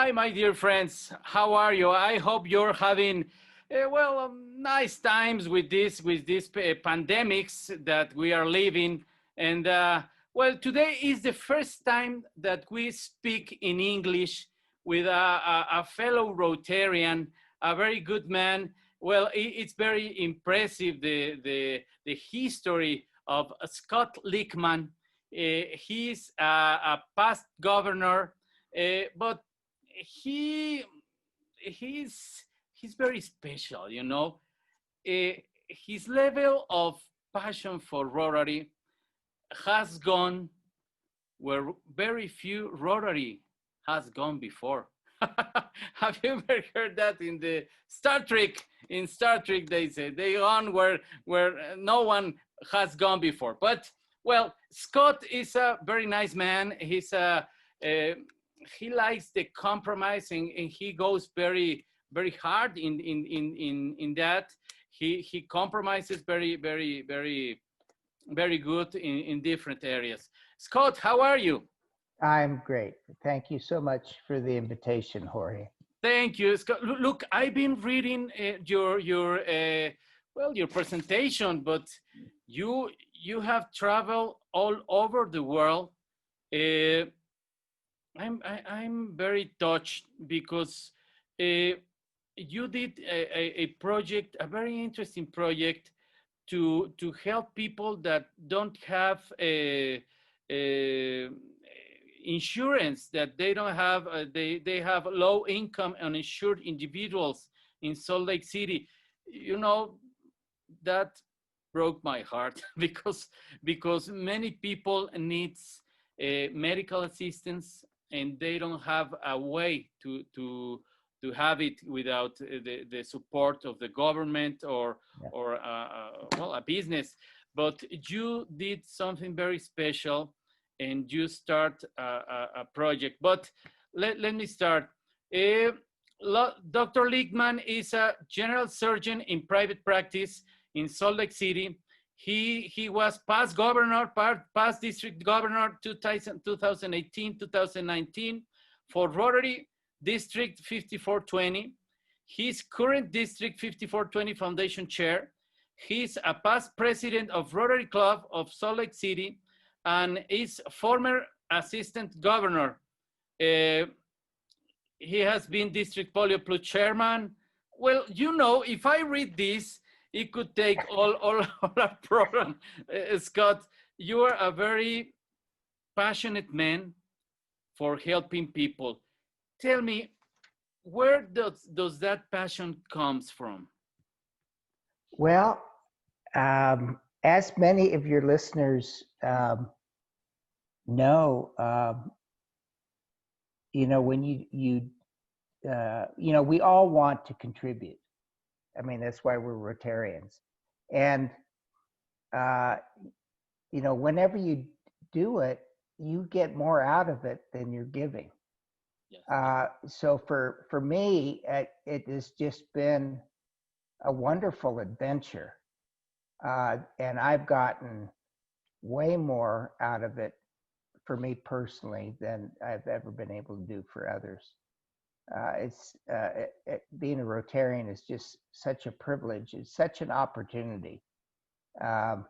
Hi, my dear friends. How are you? I hope you're having nice times with these pandemics that we are living. And today is the first time that we speak in English with a fellow Rotarian, a very good man. Well, it's very impressive the history of Scott Leckman. He's a past governor, but he he's he's very special, you know. His level of passion for Rotary has gone where very few Rotary has gone before. Have you ever heard that in the Star Trek? In Star Trek, they say they gone where no one has gone before. But well, Scott is a very nice man. Uh, he likes the compromise and he goes very hard in that. He compromises very good in different areas. Scott, how are you? I'm great. Thank you so much for the invitation, Jorge. Thank you, Scott. Look, I've been reading your presentation, but you have traveled all over the world. Uh, I'm very touched because you did a project, a very interesting project to help people that don't have a insurance, that they don't have they have low income uninsured individuals in Salt Lake City. You know, that broke my heart because many people needs medical assistance and they don't have a way to have it without the support of the government Yeah. or a business. But you did something very special and you start a project. But let me start. Uh, Dr. Leckman is a general surgeon in private practice in Salt Lake City. He was past governor, past district governor 2018, 2019 for Rotary District 5420. He's current District 5420 Foundation Chair. He's a past president of Rotary Club of Salt Lake City and is former assistant governor. Uh, he has been District Polio Plus chairman. Well, you know, if I read this, it could take all our program. Scott, you are a very passionate man for helping people. Tell me, where does that passion comes from? Well, as many of your listeners know, when we all want to contribute. I mean, that's why we're Rotarians. And, whenever you do it, you get more out of it than you're giving. Yes. So for me, it has just been a wonderful adventure. And I've gotten way more out of it for me personally than I've ever been able to do for others. Being a Rotarian is just such a privilege. It's such an opportunity. I've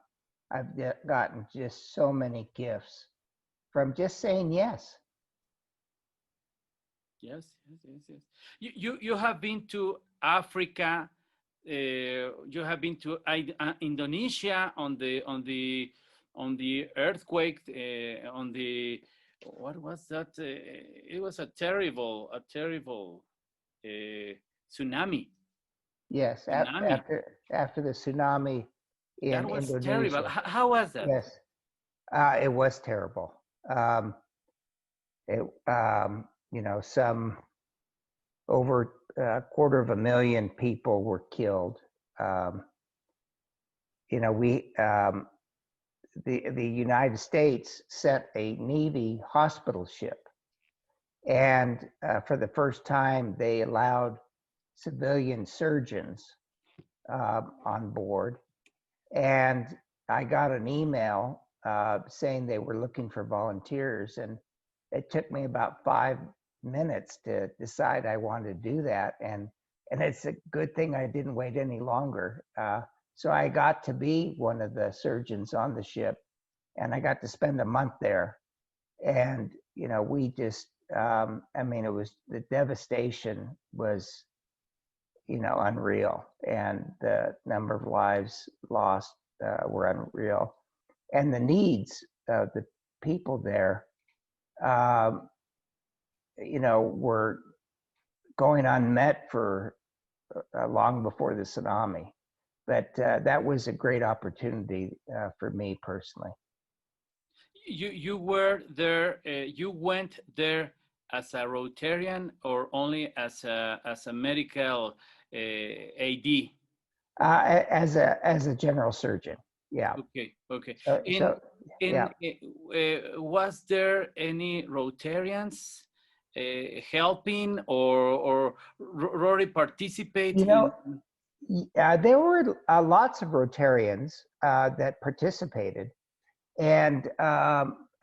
gotten just so many gifts from just saying yes. Yes. You have been to Africa. You have been to Indonesia on the earthquake. On the what was that? It was a terrible tsunami. Yes, Tsunami. after the tsunami That in was terrible. Indonesia. How was that? Yes, it was terrible. Some over a quarter of a million people were killed. The United States sent a Navy hospital ship, and for the first time, they allowed civilian surgeons on board. And I got an email saying they were looking for volunteers, and it took me about minutes to decide I wanted to do that, and it's a good thing I didn't wait any longer. So I got to be one of the surgeons on the ship, and I got to spend a month there. And we just, I mean, it was, the devastation was, unreal, and the number of lives lost were unreal, and the needs of the people there, um, were going unmet for long before the tsunami. But that was a great opportunity for me personally. You were there. You went there as a Rotarian or only as a medical AD? As a general surgeon, yeah. Okay, okay. So In yeah. Was there any Rotarians helping or Rory participate in? There were lots of Rotarians that participated, and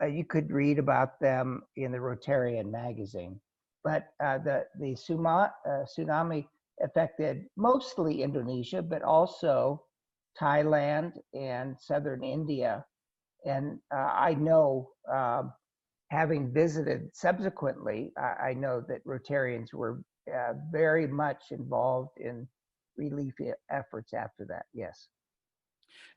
you could read about them in the Rotarian magazine. But the tsunami affected mostly Indonesia, but also Thailand and southern India. And I know, having visited subsequently, I know that Rotarians were very much involved in relief efforts after that. Yes.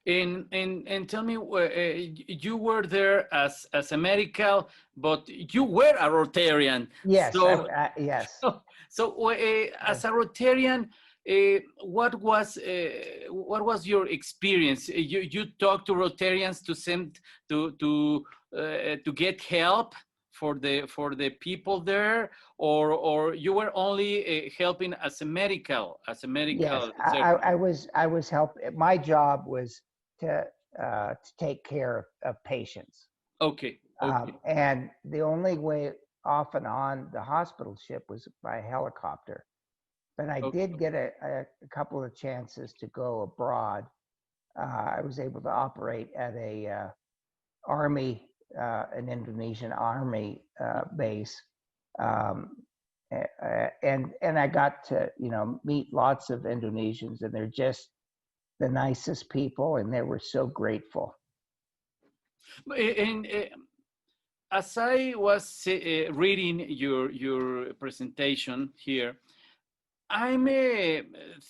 And tell me, you were there as a medical, but you were a Rotarian. Yes. So Yes. as a Rotarian, what was your experience? You talked to Rotarians to send to get help for the people there, or you were only helping as a medical Yes. surgeon? I was helping. My job was to take care of patients. Okay, okay, And the only way off and on the hospital ship was by helicopter. But I okay. did get a couple of chances to go abroad. I was able to operate at a army, an Indonesian army base, um, and I got to meet lots of Indonesians, and they're just the nicest people, and they were so grateful. And as I was reading your presentation here, I'm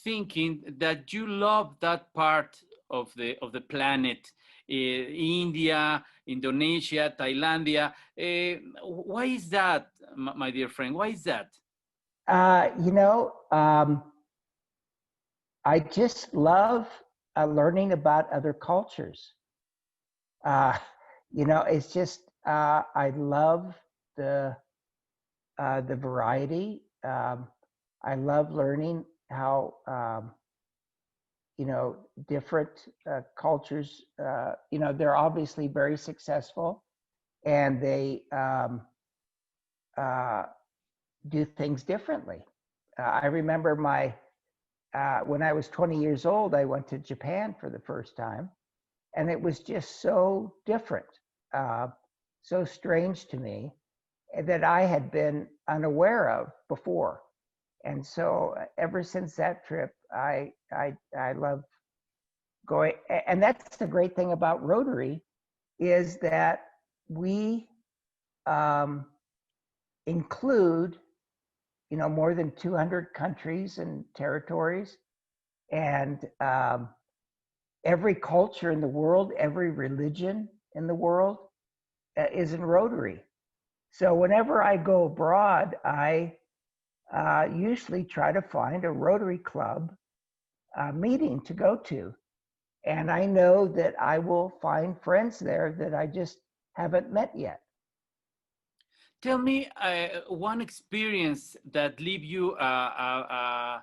thinking that you love that part of the planet, India, Indonesia, Thailandia. Why is that, my dear friend? Why is that? I just love learning about other cultures. Uh, it's just I love the variety. I love learning how different cultures. They're obviously very successful, and they do things differently. I remember when I was 20 years old, I went to Japan for the first time, and it was just so different, so strange to me, that I had been unaware of before. And so ever since that trip, I love going. And that's the great thing about Rotary, is that we um, include more than 200 countries and territories, and every culture in the world, every religion in the world is in Rotary. So whenever I go abroad, I usually try to find a Rotary Club meeting to go to. And I know that I will find friends there that I just haven't met yet. Tell me one experience that leave you a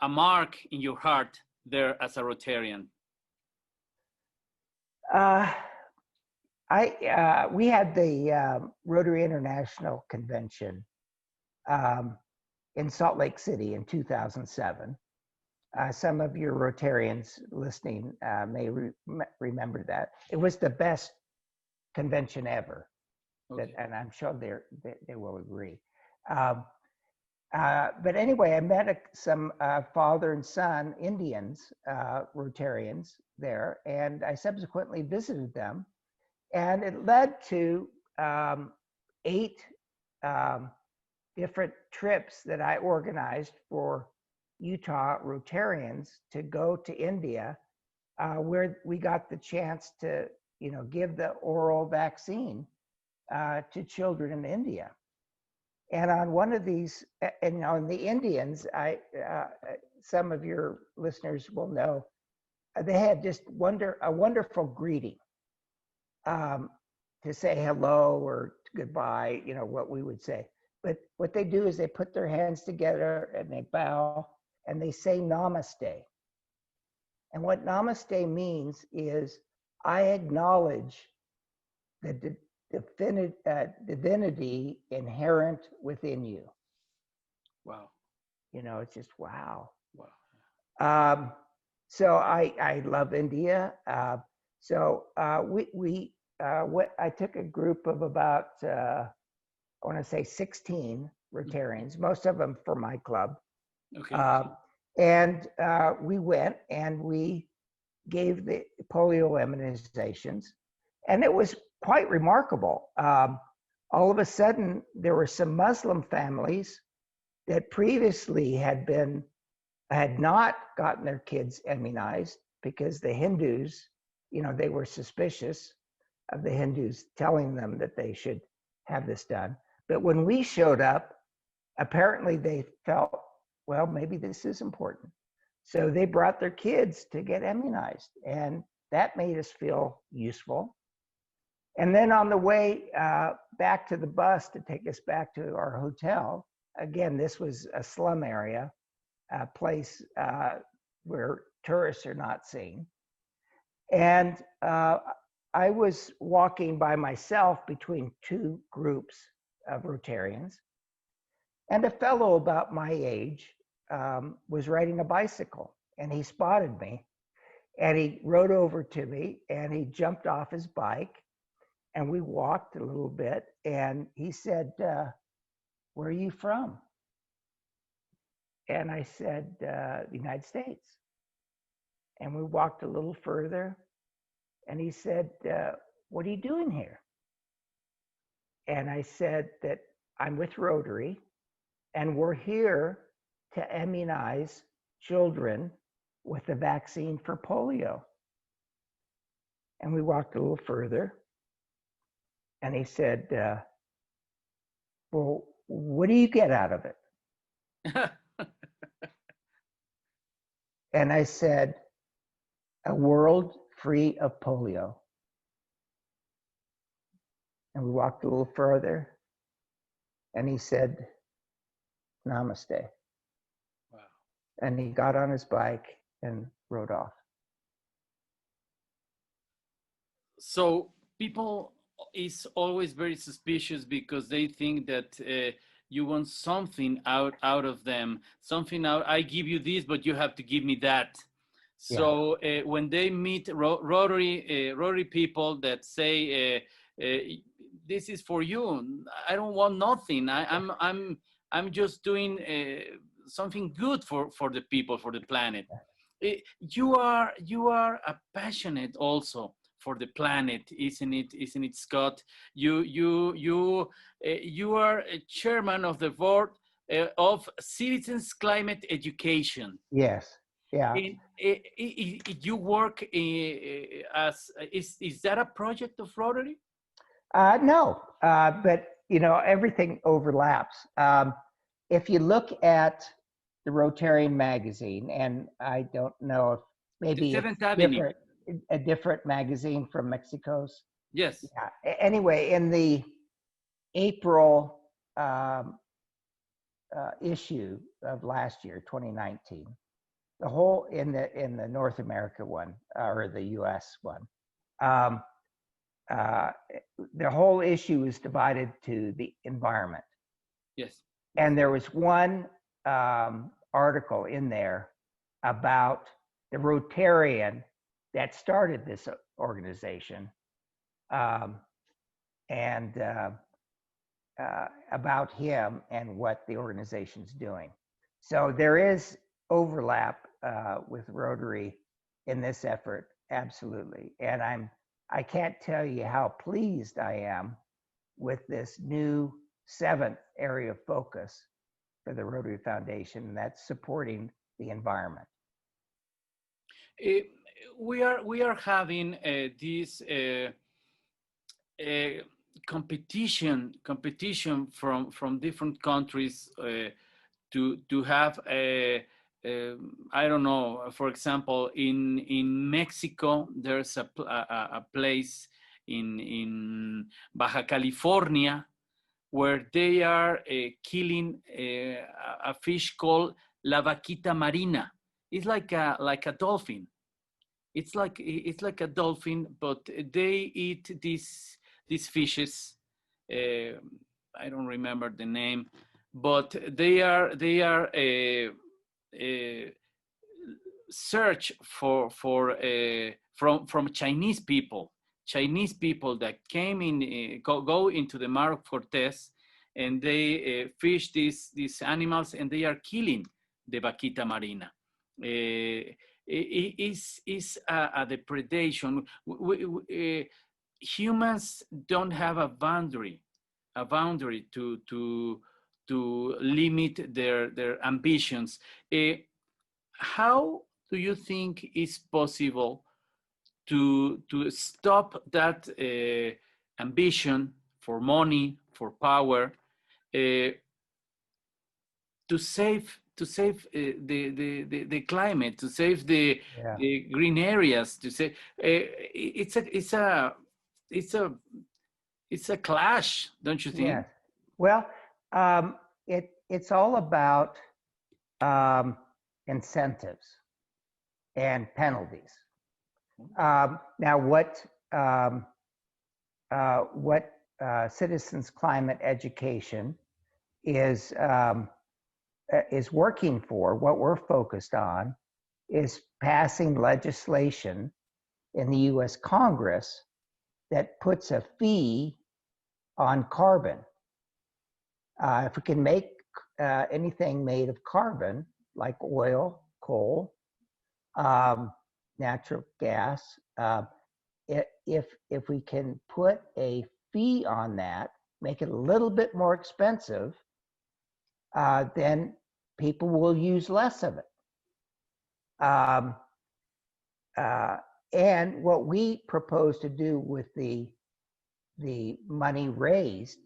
mark in your heart there as a Rotarian. We had the Rotary International Convention in Salt Lake City in 2007. Some of your Rotarians listening may remember that. It was the best convention ever, Okay. and I'm sure they will agree. Um, but anyway, I met some father and son Indians, Rotarians there, and I subsequently visited them. And it led to 8 um, different trips that I organized for Utah Rotarians to go to India, where we got the chance to, give the oral vaccine to children in India. And on one of these, and on the Indians, some of your listeners will know, they had just a wonderful greeting, um, to say hello or goodbye, what we would say. But what they do is they put their hands together and they bow and they say namaste. And what namaste means is I acknowledge the divinity inherent within you. Wow. It's just wow. Wow. So I love India. I took a group of about I want to say 16 Rotarians, most of them for my club, Okay. and we went and we gave the polio immunizations, and it was quite remarkable. All of a sudden, there were some Muslim families that previously had not gotten their kids immunized because the Hindus, they were suspicious of the Hindus telling them that they should have this done. But when we showed up, apparently they felt, well, maybe this is important. So they brought their kids to get immunized, and that made us feel useful. And then on the way back to the bus to take us back to our hotel, again, this was a slum area, a place where tourists are not seen. And I was walking by myself between 2 groups of Rotarians, and a fellow about my age was riding a bicycle, and he spotted me, and he rode over to me, and he jumped off his bike, and we walked a little bit, and he said, "Where are you from?" And I said, "The United States." And we walked a little further, and he said, "What are you doing here?" And I said that I'm with Rotary, and we're here to immunize children with the vaccine for polio. And we walked a little further, and he said, "Well, what do you get out of it?" And I said, "A world free of polio." And we walked a little further, and he said, "Namaste." Wow. And he got on his bike and rode off. So people is always very suspicious because they think that you want something out of them, something out. I give you this, but you have to give me that. So when they meet Rotary people that say this is for you, I don't want nothing. I'm just doing something good for the people, for the planet. You are a passionate also for the planet, isn't it, Scott? You are a chairman of the board of Citizens Climate Education. Yes. Yeah. You work as is that a project of Rotary? No, but everything overlaps. If you look at the Rotarian magazine, and I don't know if The maybe it's Seventh Avenue. a different magazine from Mexico's. Yes. Yeah. Anyway, in the April issue of last year, 2019, the whole in the North America one or the U.S. one, the whole issue is divided to the environment. Yes. And there was one article in there about the Rotarian that started this organization. And about him and what the organization's doing. So there is overlap with Rotary in this effort, absolutely. And I can't tell you how pleased I am with this new 7th area of focus for the Rotary Foundation, and that's supporting the environment. Uh, we are having this competition from different countries to have a I don't know. For example, in Mexico, there's a place in Baja California where they are killing a fish called la vaquita marina. It's like a dolphin. It's like a dolphin, but they eat these fishes. I don't remember the name, but they are search for from Chinese people that came in go into the Mar of Cortez, and they fish these animals, and they are killing the vaquita marina. Is a depredation. Humans don't have a boundary to limit their ambitions. How do you think is possible to stop that ambition for money, for power, to save the climate, to save the green areas, to say it's a clash, don't you think? Yes. Well, it's all about incentives and penalties. Now, what citizens climate education is working for, what we're focused on, is passing legislation in the U.S. Congress that puts a fee on carbon. If we can make anything made of carbon, like oil, coal, natural gas, if we can put a fee on that, make it a little bit more expensive, then people will use less of it. And what we propose to do with the money raised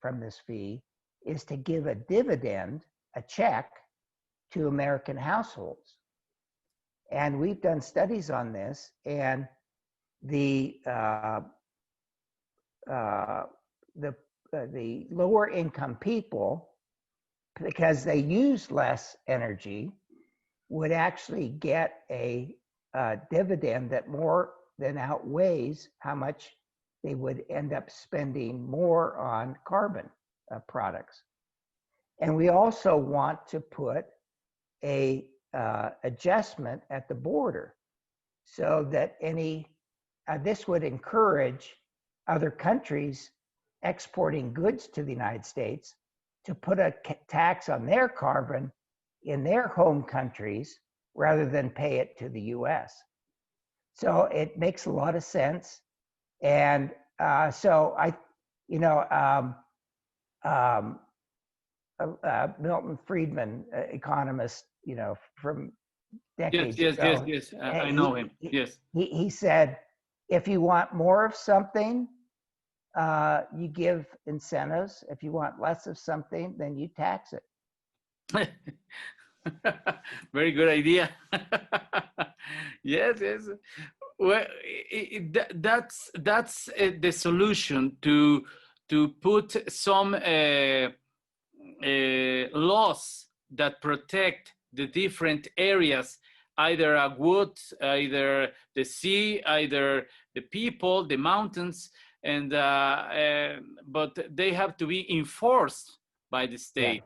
from this fee is to give a dividend, a check, to American households. And we've done studies on this, and the lower income people, because they use less energy, would actually get a dividend that more than outweighs how much they would end up spending more on carbon products. And we also want to put a adjustment at the border so that this would encourage other countries exporting goods to the United States to put a tax on their carbon in their home countries rather than pay it to the US. So it makes a lot of sense. And so Milton Friedman, economist, from decades ago. Yes. I know him. Yes. He said, if you want more of something, you give incentives. If you want less of something, then you tax it. Very good idea. Yes. Well, that's the solution, to put some laws that protect the different areas, either a wood, either the sea, either the people, the mountains, and but they have to be enforced by the state.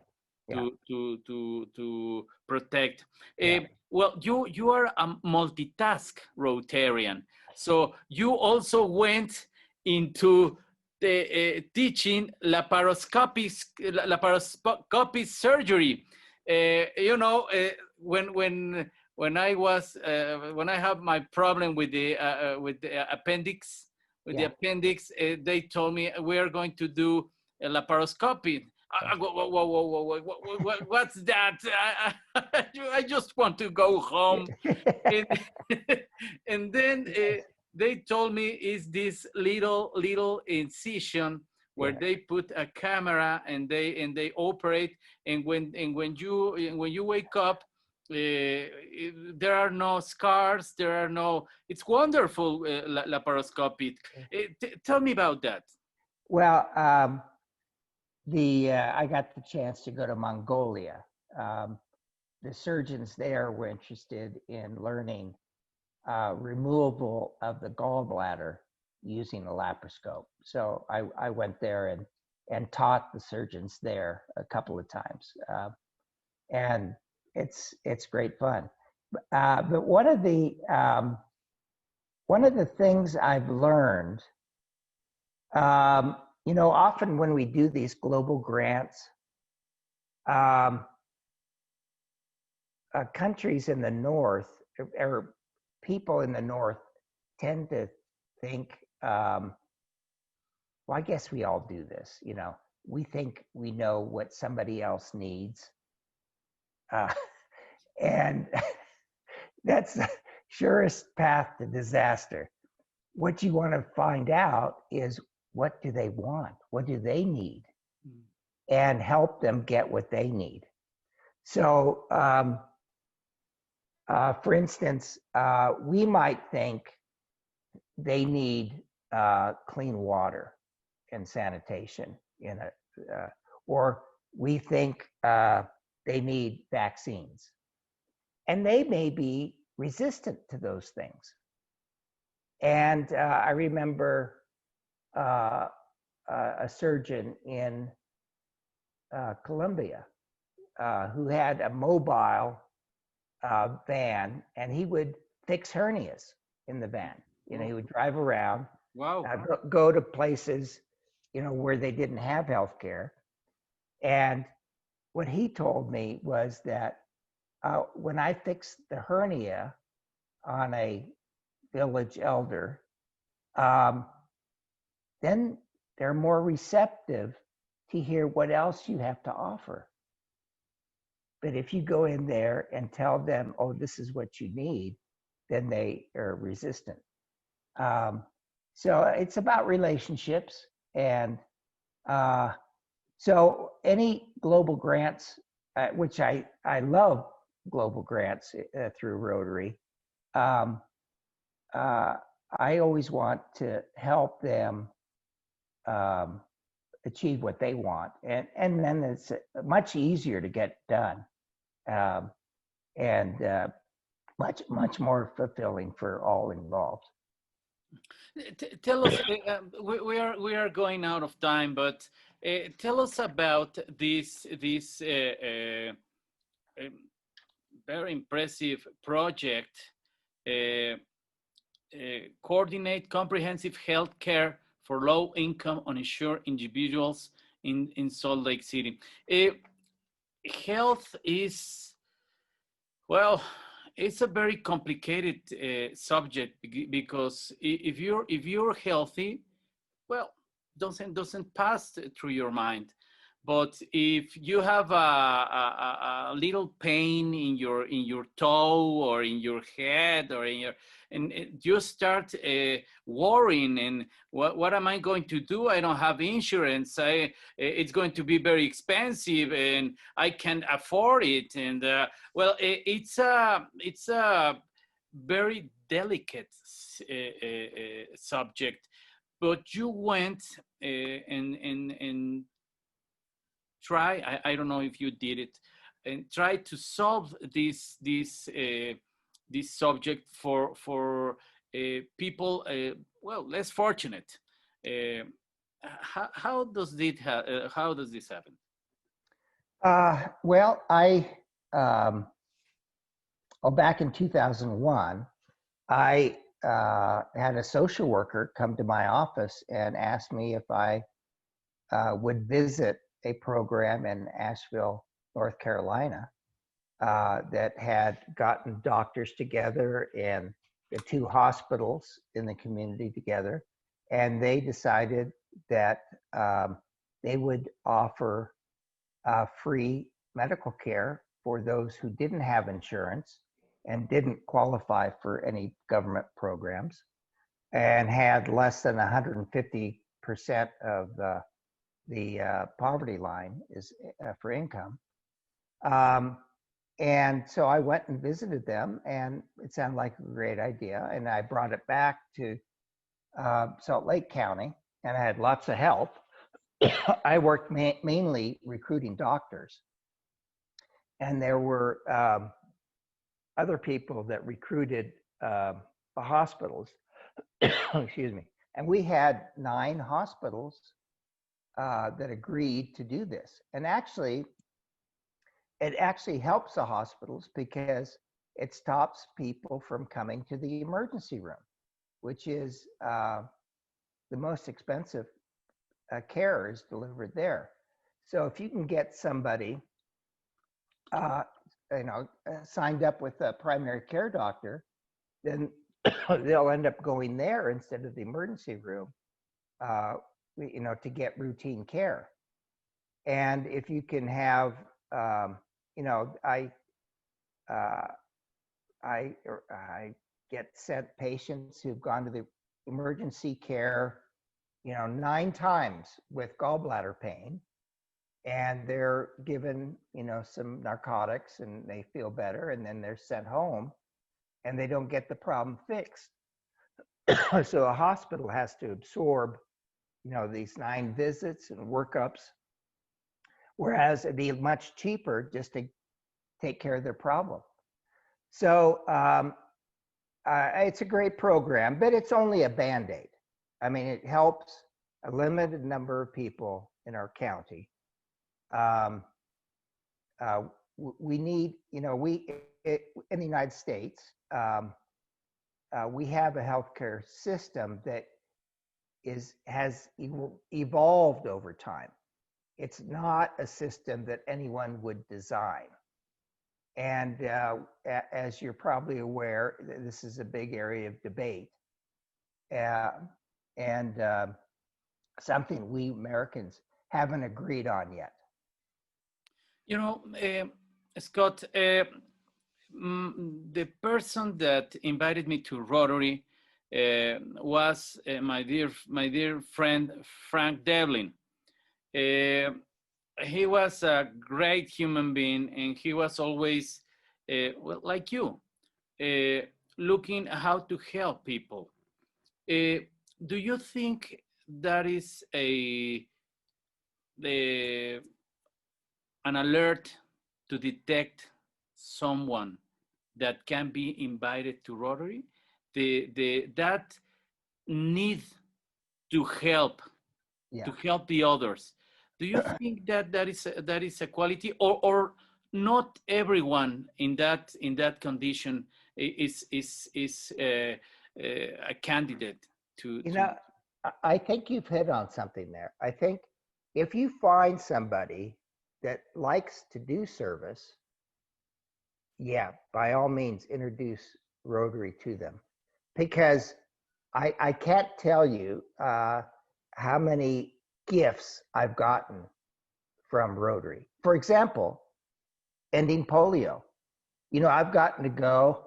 Yeah. To protect. Yeah. Well, you are a multitask Rotarian, so you also went into teaching laparoscopic surgery. You know, when I was when I have my problem with the appendix, Yeah. they told me we are going to do a laparoscopy. What's that? I just want to go home. And, and then they told me is this little incision where Yeah. they put a camera and they operate, and when you wake up, there are no scars, there are no. It's wonderful, laparoscopic. Tell me about that. Well, I got the chance to go to Mongolia. The surgeons there were interested in learning removal of the gallbladder using a laparoscope. So I went there and taught the surgeons there a couple of times, and it's great fun. But one of the things I've learned, you know, often when we do these global grants, countries in the north or people in the north tend to think, well, I guess we all do this, you know, we think we know what somebody else needs. And that's the surest path to disaster. What you want to find out is, what do they want? What do they need? And help them get what they need. So, for instance, we might think they need clean water and sanitation or we think they need vaccines, and they may be resistant to those things. And I remember a surgeon in Colombia who had a mobile van, and he would fix hernias in the van. You know, he would drive around, go to places, you know, where they didn't have healthcare. And what he told me was that when I fixed the hernia on a village elder, then they're more receptive to hear what else you have to offer. But if you go in there and tell them, oh, this is what you need, then they are resistant. So it's about relationships. And so any global grants, which I love global grants through Rotary, I always want to help them achieve what they want. And then it's much easier to get done. And much more fulfilling for all involved. Tell us, we are going out of time, but tell us about this very impressive project. Coordinate comprehensive health care for low-income uninsured individuals in Salt Lake City. Health is, well, it's a very complicated subject, because if you're healthy, well, doesn't pass through your mind. But if you have a little pain in your toe or in your head or and you start worrying, and what am I going to do? I don't have insurance. It's going to be very expensive, and I can't afford it. And well, it's a very delicate subject. But you went and try, I don't know if you did it, and try to solve this subject for people, well, less fortunate. How does this happen? Well, back in 2001, I had a social worker come to my office and ask me if I would visit a program in Asheville, North Carolina, that had gotten doctors together and the two hospitals in the community together, and they decided that they would offer free medical care for those who didn't have insurance and didn't qualify for any government programs and had less than 150% of the poverty line is for income. And so I went and visited them, and it sounded like a great idea. And I brought it back to Salt Lake County, and I had lots of help. I worked mainly recruiting doctors, and there were other people that recruited the hospitals. Excuse me. And we had 9 hospitals that agreed to do this. And actually, it actually helps the hospitals because it stops people from coming to the emergency room, which is the most expensive care is delivered there. So if you can get somebody, signed up with a primary care doctor, then they'll end up going there instead of the emergency room, to get routine care. And if you can have, I get sent patients who've gone to the emergency care, 9 times with gallbladder pain, and they're given, some narcotics and they feel better, and then they're sent home and they don't get the problem fixed. So a hospital has to absorb, these 9 visits and workups, whereas it'd be much cheaper just to take care of their problem. So it's a great program, but it's only a Band-Aid. I mean, it helps a limited number of people in our county. We need, in the United States, we have a healthcare system that has evolved over time. It's not a system that anyone would design. And as you're probably aware, this is a big area of debate, and something we Americans haven't agreed on yet. Scott, the person that invited me to Rotary was my dear friend Frank Devlin. He was a great human being, and he was always, like you, looking how to help people. Do you think that is an alert to detect someone that can be invited to Rotary? That need to help, to help the others. Do you think that is a quality, or not everyone in that condition is a candidate to? I think you've hit on something there. I think if you find somebody that likes to do service, yeah, by all means, introduce Rotary to them, because I can't tell you how many gifts I've gotten from Rotary. For example, ending polio. I've gotten to go,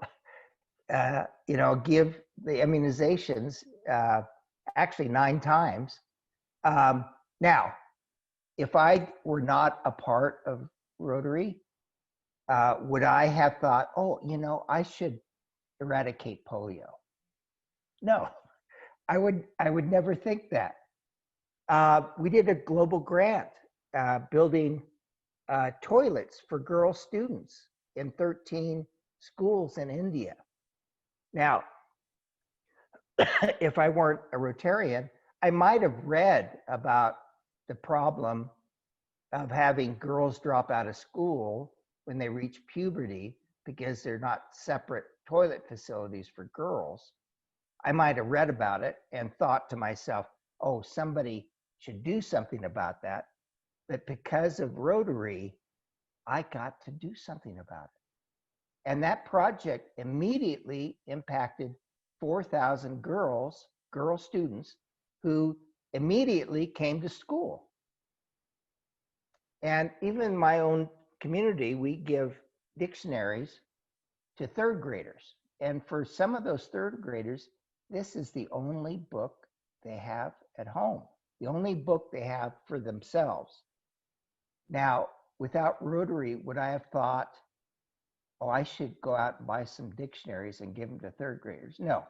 give the immunizations actually 9 times. Now, if I were not a part of Rotary, would I have thought, I should eradicate polio? No, I would never think that. We did a global grant building toilets for girl students in 13 schools in India. Now, if I weren't a Rotarian, I might have read about the problem of having girls drop out of school when they reach puberty because they're not separate toilet facilities for girls. I might have read about it and thought to myself, oh, somebody should do something about that. But because of Rotary, I got to do something about it. And that project immediately impacted 4,000 girl students who immediately came to school. And even in my own community, we give dictionaries to third graders. And for some of those third graders, this is the only book they have at home, the only book they have for themselves. Now, without Rotary, would I have thought, oh, I should go out and buy some dictionaries and give them to third graders? No,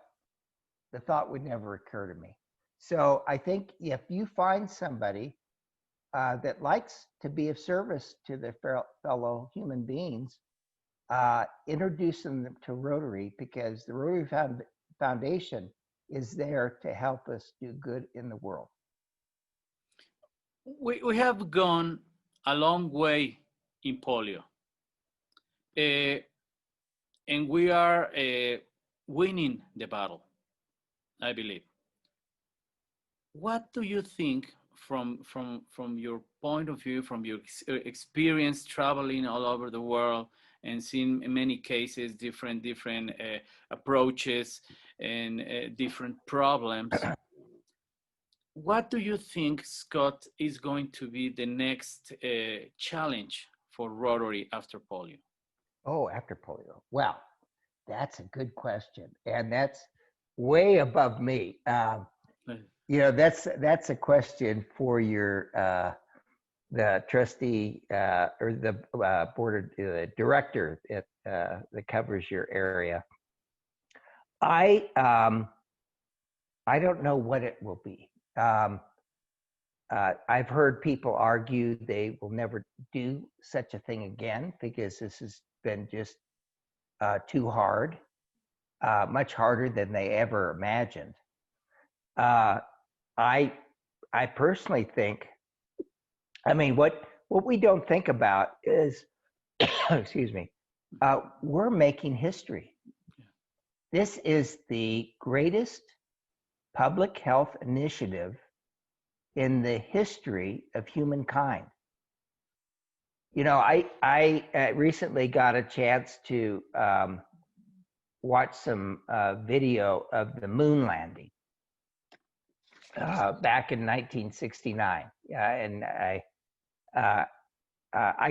the thought would never occur to me. So I think if you find somebody that likes to be of service to their fellow human beings, introduce them to Rotary, because the Rotary Foundation is there to help us do good in the world. We have gone a long way in polio. And we are winning the battle, I believe. What do you think from your point of view, from your experience traveling all over the world and seeing in many cases different approaches and different problems? What do you think, Scott, is going to be the next challenge for Rotary after polio? Oh, after polio. Well, that's a good question. And that's way above me. That's a question for your the trustee or the board of director that covers your area. I don't know what it will be. I've heard people argue they will never do such a thing again because this has been just too hard, much harder than they ever imagined. I personally think, I mean, what we don't think about is, excuse me, we're making history. This is the greatest public health initiative in the history of humankind. You know, I recently got a chance to watch some video of the moon landing back in 1969, and I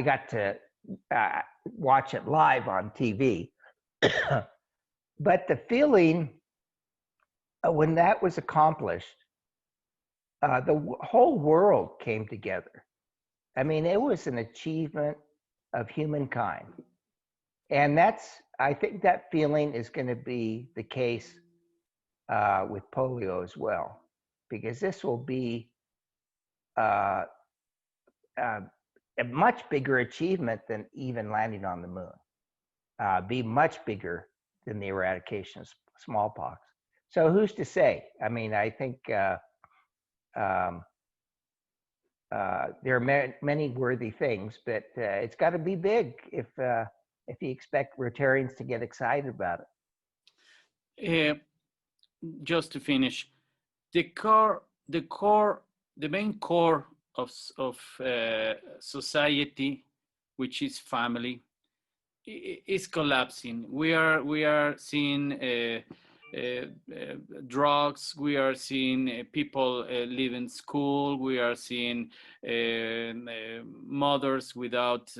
got to watch it live on TV. But the feeling when that was accomplished, the whole world came together. I mean, it was an achievement of humankind. And I think that feeling is going to be the case with polio as well, because this will be a much bigger achievement than even landing on the moon, be much bigger than the eradication of smallpox. So who's to say? I mean, I think there are many worthy things, but it's got to be big if you expect Rotarians to get excited about it. Just to finish, the main core of society, which is family, is collapsing. We are seeing drugs. We are seeing people leaving school. We are seeing mothers without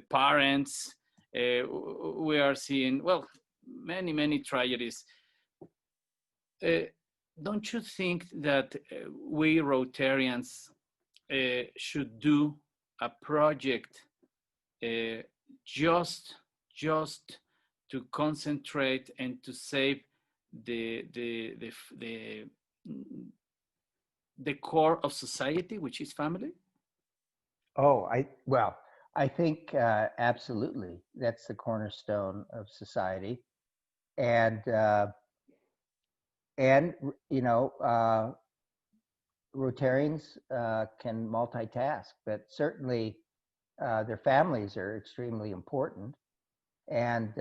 parents. We are seeing, well, many tragedies. Don't you think that we Rotarians should do a project just to concentrate and to save the core of society, which is family? Oh, I think absolutely that's the cornerstone of society, and you know, Rotarians can multitask, but certainly their families are extremely important. And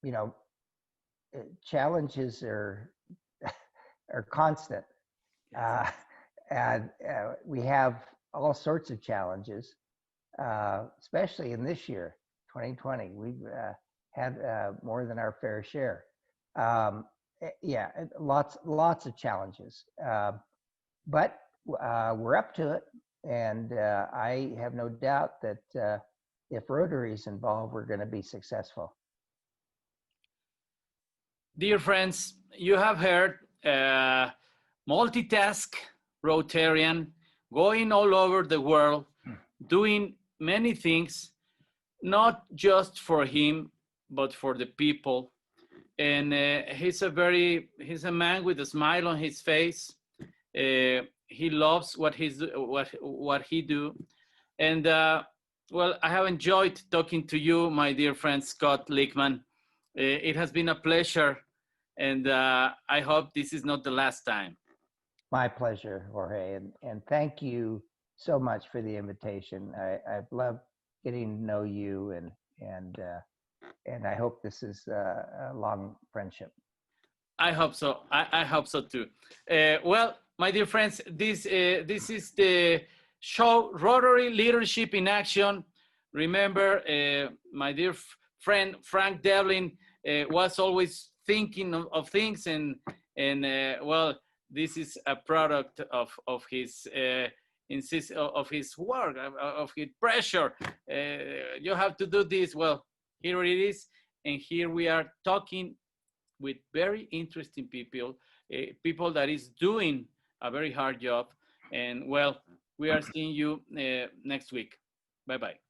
you know, challenges are constant, uh, and we have all sorts of challenges, especially in this year, 2020. We've had more than our fair share. Yeah, lots of challenges, but we're up to it, and I have no doubt that if Rotary is involved, we're going to be successful. Dear friends, you have heard multitask Rotarian going all over the world, doing many things, not just for him, but for the people. And he's a man with a smile on his face. He loves what he do. And well, I have enjoyed talking to you, my dear friend Scott Leckman. It has been a pleasure, and I hope this is not the last time. My pleasure, Jorge, and thank you so much for the invitation. I've loved getting to know you, and I hope this is a long friendship. I hope so. I hope so too. Well, my dear friends, this is the show Rotary Leadership in Action. Remember, my dear friend Frank Devlin was always thinking of things, and well, this is a product of his of his work, of his pressure. You have to do this. Well, here it is, and here we are talking with very interesting people, people that is doing a very hard job. And well, we are seeing you next week. Bye-bye.